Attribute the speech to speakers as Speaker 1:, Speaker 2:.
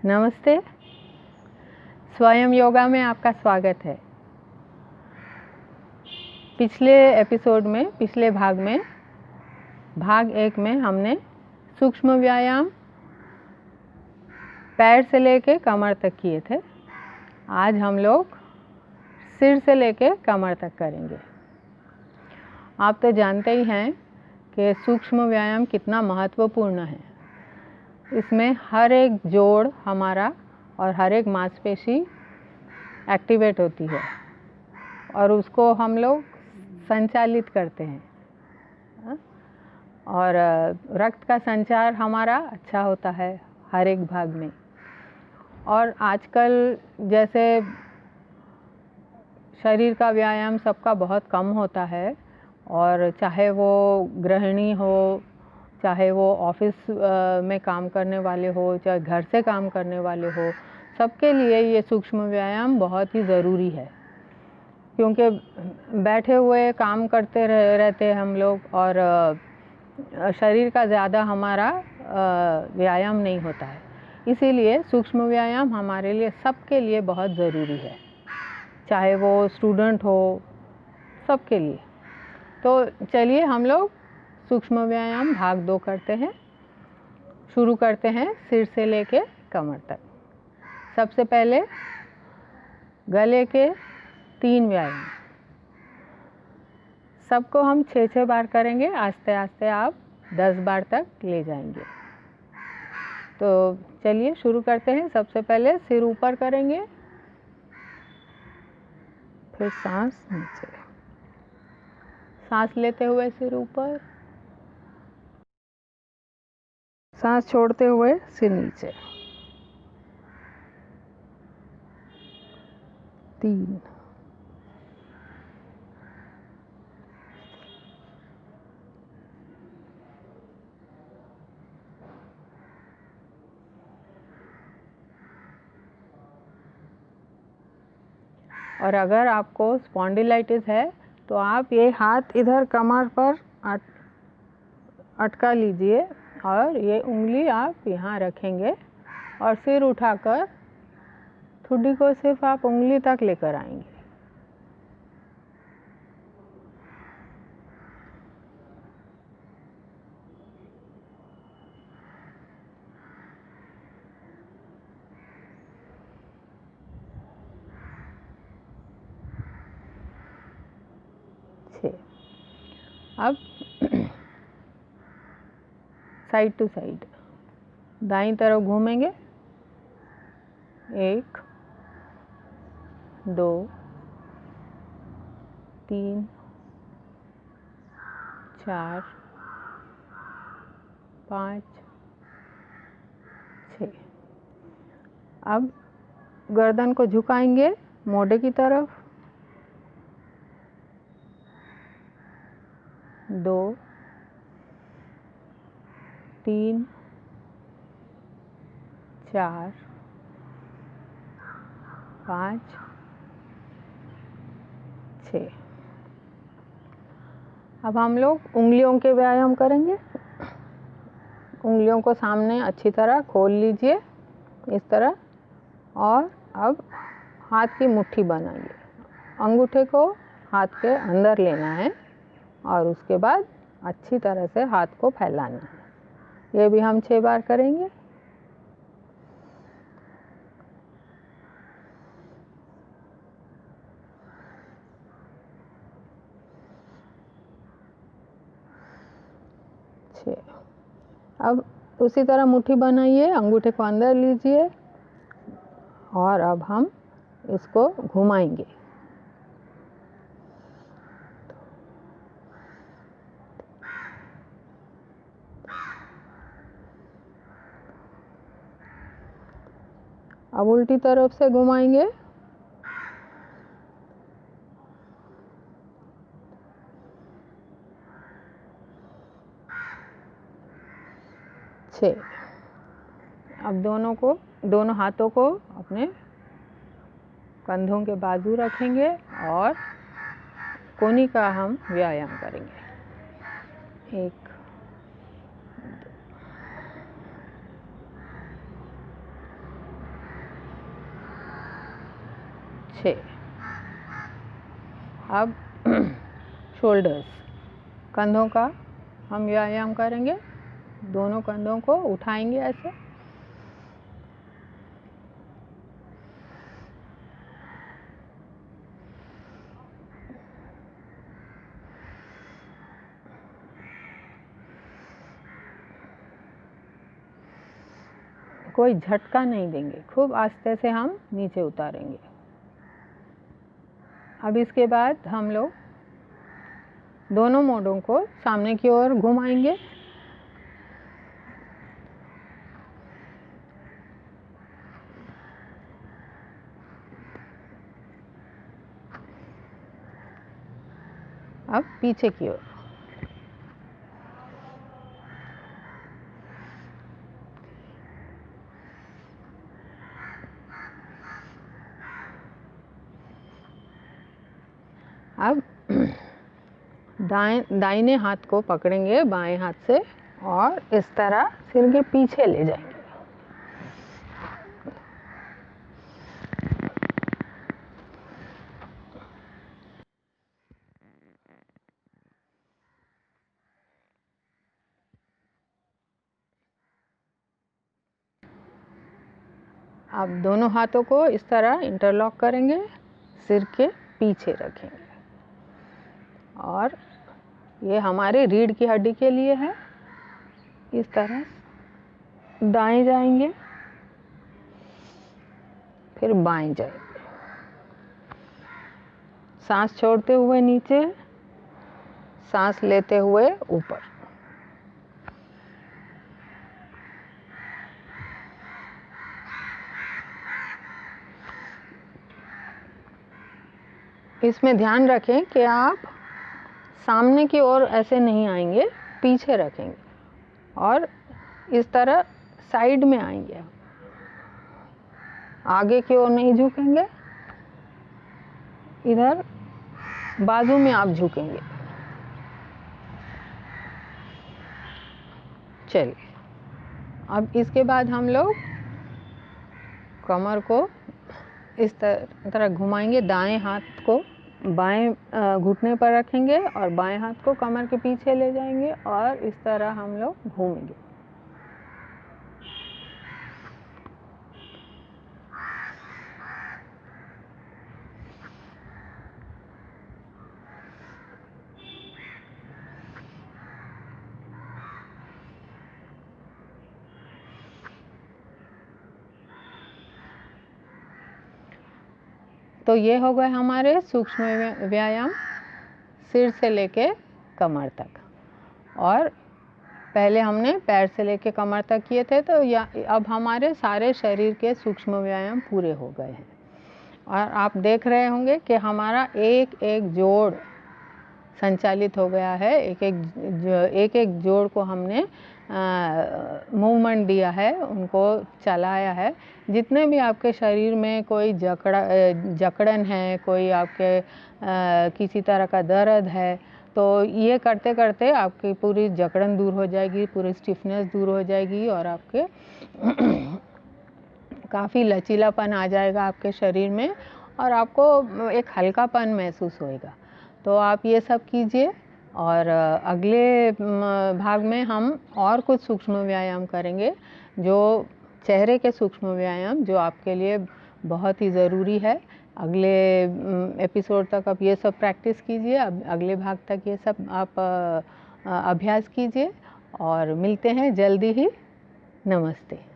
Speaker 1: नमस्ते। स्वयं योगा में आपका स्वागत है। पिछले भाग में भाग 1 में हमने सूक्ष्म व्यायाम पैर से लेके कमर तक किए थे। आज हम लोग सिर से लेके कमर तक करेंगे। आप तो जानते ही हैं कि सूक्ष्म व्यायाम कितना महत्वपूर्ण है। इसमें हर एक जोड़ हमारा और हर एक मांसपेशी एक्टिवेट होती है और उसको हम लोग संचालित करते हैं और रक्त का संचार हमारा अच्छा होता है हर एक भाग में। और आजकल जैसे शरीर का व्यायाम सबका बहुत कम होता है, और चाहे वो गृहिणी हो, चाहे वो ऑफिस में काम करने वाले हो, चाहे घर से काम करने वाले हो, सबके लिए ये सूक्ष्म व्यायाम बहुत ही ज़रूरी है। क्योंकि बैठे हुए काम करते रहते हैं हम लोग और शरीर का ज़्यादा हमारा व्यायाम नहीं होता है। इसीलिए सूक्ष्म व्यायाम हमारे लिए सबके लिए बहुत ज़रूरी है, चाहे वो स्टूडेंट हो, सबके लिए। तो चलिए हम लोग सूक्ष्म व्यायाम भाग 2 करते हैं। शुरू करते हैं सिर से लेके कमर तक। सबसे पहले गले के 3 व्यायाम, सबको हम 6-6 बार करेंगे। आस्ते आस्ते आप 10 बार तक ले जाएंगे। तो चलिए शुरू करते हैं। सबसे पहले सिर ऊपर करेंगे, फिर सांस नीचे, सांस लेते हुए सिर ऊपर, सांस छोड़ते हुए सिर नीचे। 3, और अगर आपको स्पॉन्डिलाइटिस है तो आप ये हाथ इधर कमर पर अटका लीजिए और ये उंगली आप यहाँ रखेंगे और सिर उठाकर ठुड्डी को सिर्फ आप उंगली तक लेकर आएंगे। अब साइड टू साइड दाईं तरफ घूमेंगे। 1 2 3 4 5 6। अब गर्दन को झुकाएंगे मोढ़े की तरफ। 2 3 4 5 6। अब हम लोग उंगलियों के व्यायाम करेंगे। उंगलियों को सामने अच्छी तरह खोल लीजिए इस तरह, और अब हाथ की मुट्ठी बनाइए। अंगूठे को हाथ के अंदर लेना है और उसके बाद अच्छी तरह से हाथ को फैलाना है। ये भी हम 6 बार करेंगे। अब उसी तरह मुट्ठी बनाइए, अंगूठे को अंदर लीजिए और अब हम इसको घुमाएंगे। अब उल्टी तरफ से घुमाएंगे। 6। अब दोनों हाथों को अपने कंधों के बाजू रखेंगे और कोहनी का हम व्यायाम करेंगे। 1 2 6। अब शोल्डर्स, कंधों का हम व्यायाम करेंगे। दोनों कंधों को उठाएंगे ऐसे, कोई झटका नहीं देंगे, खूब आस्ते से हम नीचे उतारेंगे। अब इसके बाद हम लोग दोनों मोड़ों को सामने की ओर घुमाएंगे। अब पीछे की ओर, अब दाहिने हाथ को पकड़ेंगे बाएं हाथ से और इस तरह सिर के पीछे ले जाएंगे। अब दोनों हाथों को इस तरह इंटरलॉक करेंगे, सिर के पीछे रखेंगे और ये हमारे रीढ़ की हड्डी के लिए है। इस तरह दाएं जाएंगे, फिर बाएं जाएंगे, सांस छोड़ते हुए नीचे, सांस लेते हुए ऊपर। इसमें ध्यान रखें कि आप सामने की ओर ऐसे नहीं आएंगे, पीछे रखेंगे और इस तरह साइड में आएंगे, आगे की ओर नहीं झुकेंगे, इधर बाजू में आप झुकेंगे। चलिए, अब इसके बाद हम लोग कमर को इस तरह घुमाएंगे। दाएं हाथ को बाएं घुटने पर रखेंगे और बाएं हाथ को कमर के पीछे ले जाएंगे और इस तरह हम लोग घूमेंगे। तो ये हो गए हमारे सूक्ष्म व्यायाम सिर से लेके कमर तक, और पहले हमने पैर से लेके कमर तक किए थे। तो अब हमारे सारे शरीर के सूक्ष्म व्यायाम पूरे हो गए हैं और आप देख रहे होंगे कि हमारा एक एक जोड़ संचालित हो गया है। एक एक जोड़ को हमने मूवमेंट दिया है, उनको चलाया है। जितने भी आपके शरीर में कोई जकड़न है, कोई आपके किसी तरह का दर्द है, तो ये करते करते आपकी पूरी जकड़न दूर हो जाएगी, पूरी स्टिफनेस दूर हो जाएगी और आपके काफ़ी लचीलापन आ जाएगा आपके शरीर में और आपको एक हल्कापन महसूस होएगा। तो आप ये सब कीजिए और अगले भाग में हम और कुछ सूक्ष्म व्यायाम करेंगे, जो चेहरे के सूक्ष्म व्यायाम, जो आपके लिए बहुत ही ज़रूरी है। अगले एपिसोड तक आप ये सब प्रैक्टिस कीजिए, अब अगले भाग तक ये सब आप अभ्यास कीजिए और मिलते हैं जल्दी ही। नमस्ते।